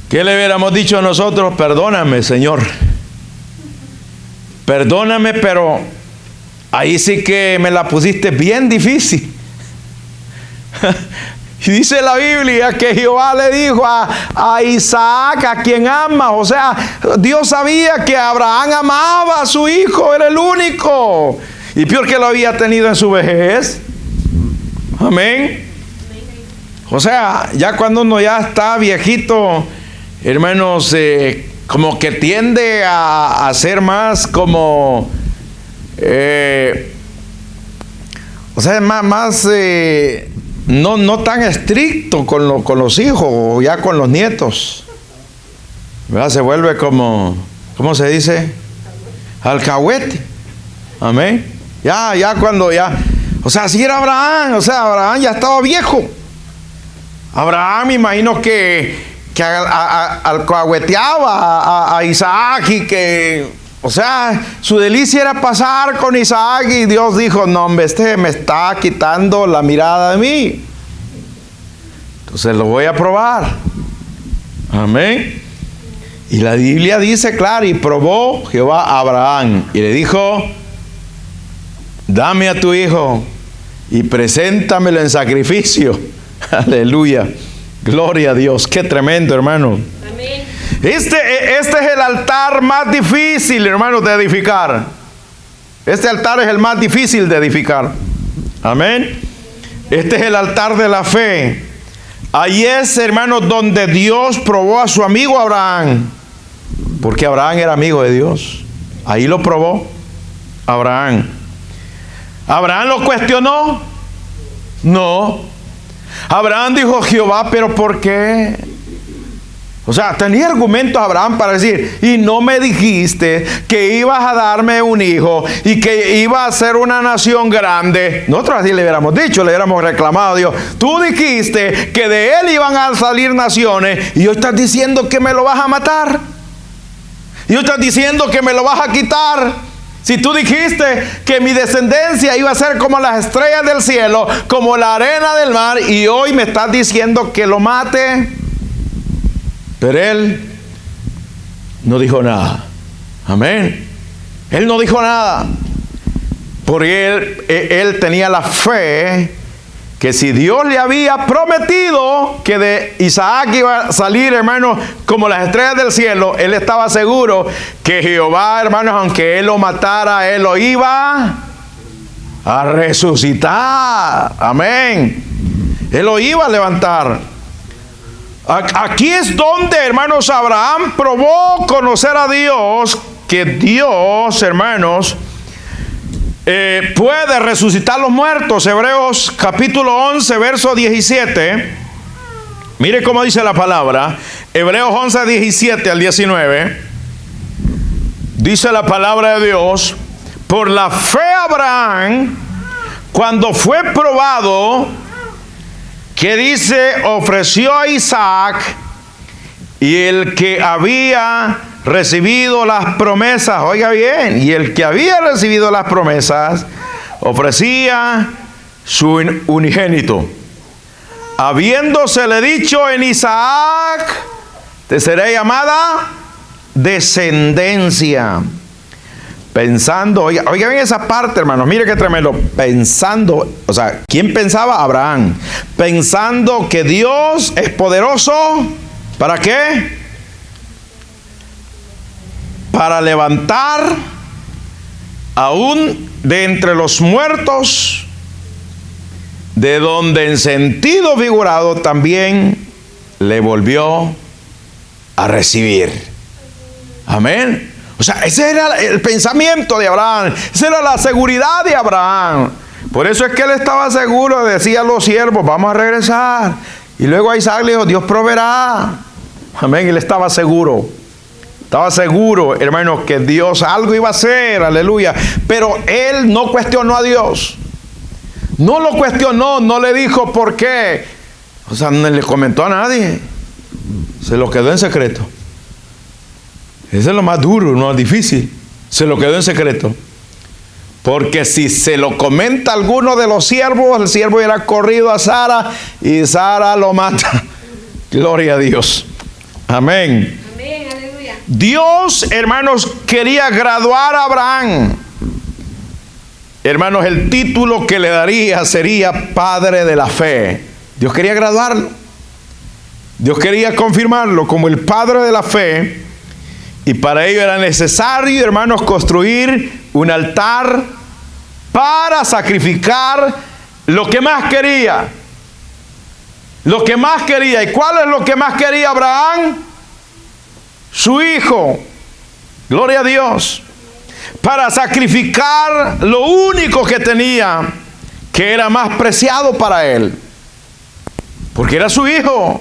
¿Qué le hubiéramos dicho a nosotros? Perdóname, Señor. Perdóname, pero ahí sí que me la pusiste bien difícil. Y dice la Biblia que Jehová le dijo a Isaac, a quien ama. O sea, Dios sabía que Abraham amaba a su hijo, era el único. Y peor que lo había tenido en su vejez. Amén. O sea, ya cuando uno ya está viejito, hermanos, como que tiende a ser más como, o sea, más no tan estricto con los hijos o ya con los nietos, ¿verdad? Se vuelve como, ¿cómo se dice? alcahuete. Amén. Ya cuando o sea, así era Abraham. O sea, Abraham ya estaba viejo. Abraham, me imagino que alcahueteaba a Isaac y que, o sea, su delicia era pasar con Isaac, y Dios dijo: no, hombre, este me está quitando la mirada de mí. Entonces lo voy a probar. Amén. Y la Biblia dice claro: y probó Jehová a Abraham y le dijo: dame a tu hijo y preséntamelo en sacrificio. Aleluya. Gloria a Dios. Qué tremendo, hermano. Amén. Este es el altar más difícil, hermanos, de edificar. Este altar es el más difícil de edificar. Amén. Este es el altar de la fe. Ahí es, hermanos, donde Dios probó a su amigo Abraham. Porque Abraham era amigo de Dios. Ahí lo probó Abraham. ¿Abraham lo cuestionó? No. Abraham dijo: Jehová, ¿pero por qué? O sea, tenía argumentos Abraham para decir: y no me dijiste que ibas a darme un hijo y que iba a ser una nación grande. Nosotros así le hubiéramos dicho, le hubiéramos reclamado a Dios: tú dijiste que de él iban a salir naciones, y hoy estás diciendo que me lo vas a matar, y hoy estás diciendo que me lo vas a quitar. Si tú dijiste que mi descendencia iba a ser como las estrellas del cielo, como la arena del mar, y hoy me estás diciendo que lo mate. Pero él no dijo nada. Amén. Él no dijo nada. Porque él tenía la fe que si Dios le había prometido que de Isaac iba a salir, hermanos, como las estrellas del cielo, él estaba seguro que Jehová, hermanos, aunque él lo matara, él lo iba a resucitar. Amén. Él lo iba a levantar. Aquí es donde, hermanos, Abraham probó conocer a Dios, que Dios, hermanos, puede resucitar los muertos. Hebreos capítulo 11, verso 17. Mire cómo dice la palabra. Hebreos 11, 17 al 19. Dice la palabra de Dios: por la fe Abraham, cuando fue probado, que dice, ofreció a Isaac, y el que había recibido las promesas, oiga bien, y el que había recibido las promesas ofrecía su unigénito, habiéndosele dicho: en Isaac te seré llamada descendencia. Pensando, oiga bien esa parte, hermanos, mire qué tremendo. Pensando, o sea, ¿quién pensaba? Abraham. Pensando que Dios es poderoso, ¿para qué? Para levantar aún de entre los muertos, de donde en sentido figurado también le volvió a recibir. Amén. O sea, ese era el pensamiento de Abraham, esa era la seguridad de Abraham. Por eso es que él estaba seguro, decía a los siervos: vamos a regresar. Y luego a Isaac le dijo: Dios proveerá. Amén. Él estaba seguro. Estaba seguro, hermanos, que Dios algo iba a hacer, aleluya. Pero él no cuestionó a Dios. No lo cuestionó, no le dijo por qué. O sea, no le comentó a nadie. Se lo quedó en secreto. Eso es lo más duro, lo más difícil. Se lo quedó en secreto. Porque si se lo comenta a alguno de los siervos, el siervo hubiera corrido a Sara y Sara lo mata. Gloria a Dios. Amén. Amén, aleluya. Dios, hermanos, quería graduar a Abraham. Hermanos, el título que le daría sería Padre de la Fe. Dios quería graduarlo. Dios quería confirmarlo como el Padre de la Fe. Y para ello era necesario, hermanos, construir un altar para sacrificar lo que más quería. Lo que más quería. ¿Y cuál es lo que más quería Abraham? Su hijo. Gloria a Dios. Para sacrificar lo único que tenía, que era más preciado para él. Porque era su hijo.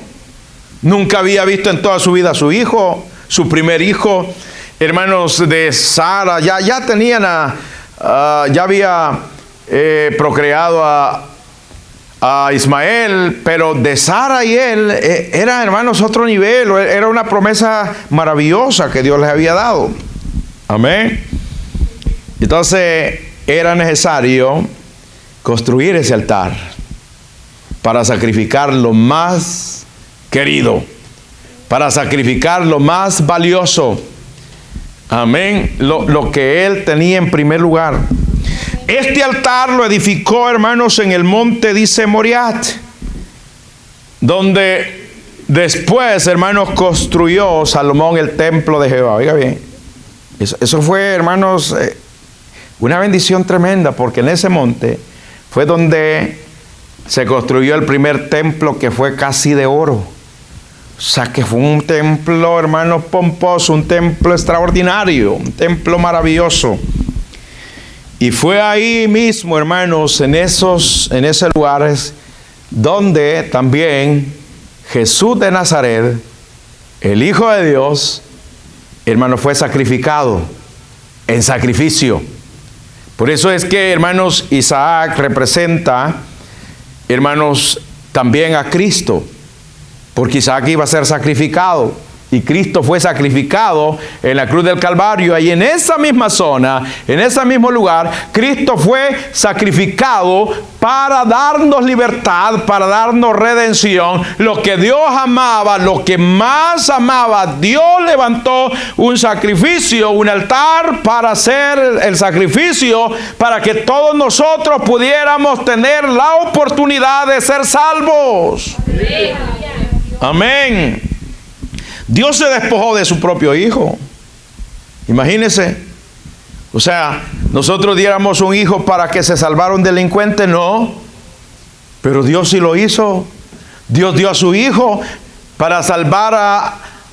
Nunca había visto en toda su vida a su hijo, su primer hijo. hermanos, de Sara, ya tenían ya había procreado a Ismael, pero de Sara y él era, hermanos, otro nivel. Era una promesa maravillosa que Dios les había dado. Amén. Entonces era necesario construir ese altar para sacrificar lo más querido, para sacrificar lo más valioso. Amén. Lo que él tenía en primer lugar. Este altar lo edificó, hermanos, en el monte, dice Moriat, donde después, hermanos, construyó Salomón el templo de Jehová. Oiga bien, eso fue, hermanos, una bendición tremenda, porque en ese monte fue donde se construyó el primer templo, que fue casi de oro. O sea, que fue un templo, hermanos, pomposo, un templo extraordinario, un templo maravilloso. Y fue ahí mismo, hermanos, en esos lugares, donde también Jesús de Nazaret, el Hijo de Dios, hermanos, fue sacrificado en sacrificio. Por eso es que, hermanos, Isaac representa, hermanos, también a Cristo, porque Isaac iba a ser sacrificado. Y Cristo fue sacrificado en la cruz del Calvario. Y en esa misma zona, en ese mismo lugar, Cristo fue sacrificado para darnos libertad, para darnos redención. Lo que Dios amaba, lo que más amaba, Dios levantó un sacrificio, un altar para hacer el sacrificio, para que todos nosotros pudiéramos tener la oportunidad de ser salvos. Amén. Dios se despojó de su propio Hijo. Imagínense. O sea, nosotros diéramos un hijo para que se salvara un delincuente, no. Pero Dios sí lo hizo. Dios dio a su Hijo para salvar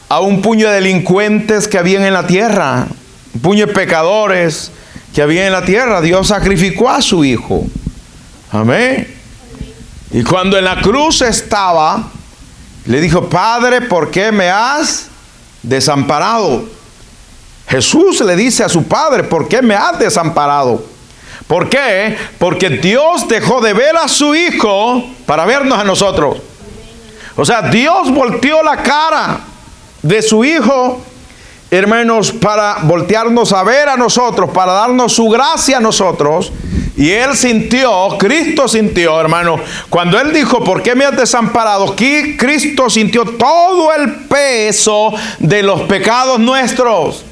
a un puño de delincuentes que habían en la tierra. Un puño de pecadores que había en la tierra. Dios sacrificó a su Hijo. Amén. Y cuando en la cruz estaba, le dijo: Padre, ¿por qué me has desamparado? Jesús le dice a su Padre: ¿por qué me has desamparado? ¿Por qué? Porque Dios dejó de ver a su Hijo para vernos a nosotros. O sea, Dios volteó la cara de su Hijo, hermanos, para voltearnos a ver a nosotros, para darnos su gracia a nosotros. Y Él sintió, Cristo sintió, hermano, cuando Él dijo: ¿por qué me has desamparado? Aquí Cristo sintió todo el peso de los pecados nuestros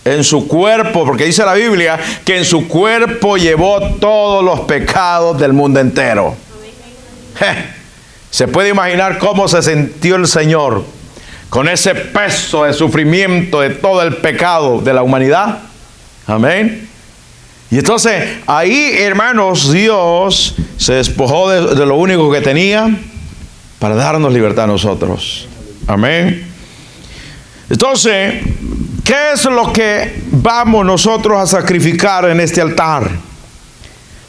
en su cuerpo, porque dice la Biblia que en su cuerpo llevó todos los pecados del mundo entero. Se puede imaginar cómo se sintió el Señor con ese peso de sufrimiento de todo el pecado de la humanidad. Amén. Y entonces ahí, hermanos, Dios se despojó de lo único que tenía para darnos libertad a nosotros. Amén. Entonces, ¿qué es lo que vamos nosotros a sacrificar en este altar?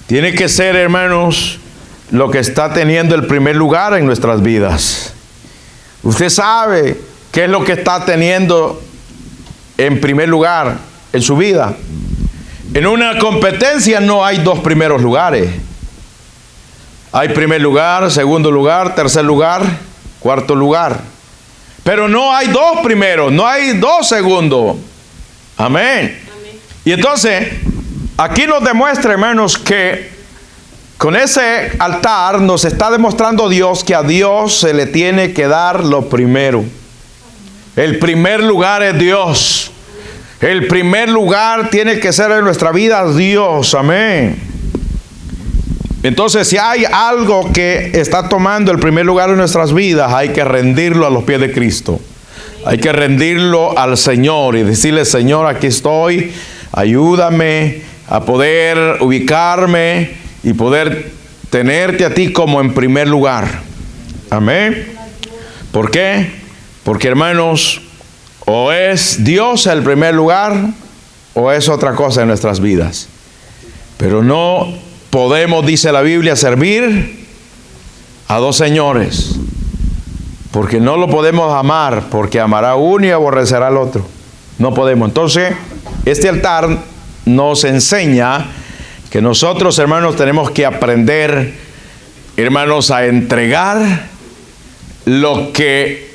Tiene que ser, hermanos, lo que está teniendo el primer lugar en nuestras vidas. Usted sabe qué es lo que está teniendo en primer lugar en su vida. En una competencia no hay dos primeros lugares. Hay primer lugar, segundo lugar, tercer lugar, cuarto lugar. Pero no hay dos primeros, no hay dos segundos. Amén. Y entonces, aquí nos demuestra, hermanos, que con ese altar nos está demostrando Dios que a Dios se le tiene que dar lo primero. El primer lugar es Dios. El primer lugar tiene que ser en nuestra vida Dios. Amén. Entonces, si hay algo que está tomando el primer lugar en nuestras vidas, hay que rendirlo a los pies de Cristo. Hay que rendirlo al Señor y decirle: Señor, aquí estoy, ayúdame a poder ubicarme y poder tenerte a ti como en primer lugar. Amén. ¿Por qué? Porque, hermanos, o es Dios el primer lugar o es otra cosa en nuestras vidas. Pero no podemos, dice la Biblia, servir a dos señores, porque no lo podemos amar, porque amará a uno y aborrecerá al otro. No podemos. Entonces, este altar nos enseña que nosotros, hermanos, tenemos que aprender, hermanos, a entregar lo que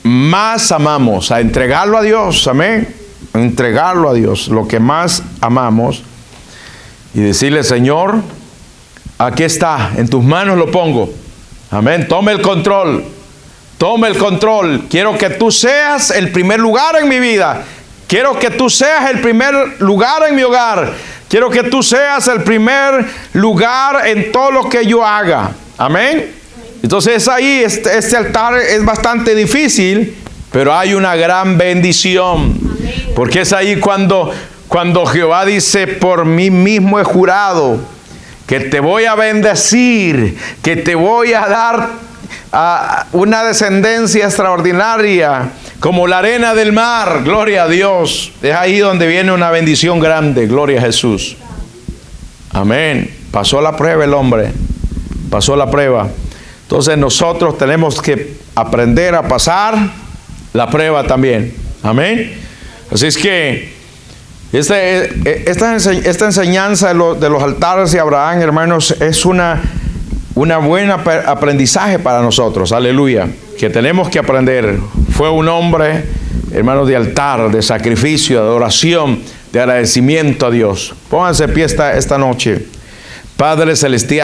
más amamos, a entregarlo a Dios, amén, a entregarlo a Dios, lo que más amamos, y decirle: Señor, aquí está, en tus manos lo pongo, amén, tome el control, quiero que tú seas el primer lugar en mi vida, quiero que tú seas el primer lugar en mi hogar, quiero que tú seas el primer lugar en todo lo que yo haga, amén. Entonces ahí este altar es bastante difícil, pero hay una gran bendición. Porque es ahí cuando Jehová dice: por mí mismo he jurado que te voy a bendecir, que te voy a dar una descendencia extraordinaria como la arena del mar. Gloria a Dios. Es ahí donde viene una bendición grande. Gloria a Jesús. Amén. Pasó la prueba el hombre. Pasó la prueba. Entonces nosotros tenemos que aprender a pasar la prueba también. Amén. Así es que esta enseñanza de los altares de Abraham, hermanos, es una buena aprendizaje para nosotros. Aleluya. Que tenemos que aprender. Fue un hombre, hermanos, de altar, de sacrificio, de adoración, de agradecimiento a Dios. Pónganse de pie esta noche. Padre Celestial.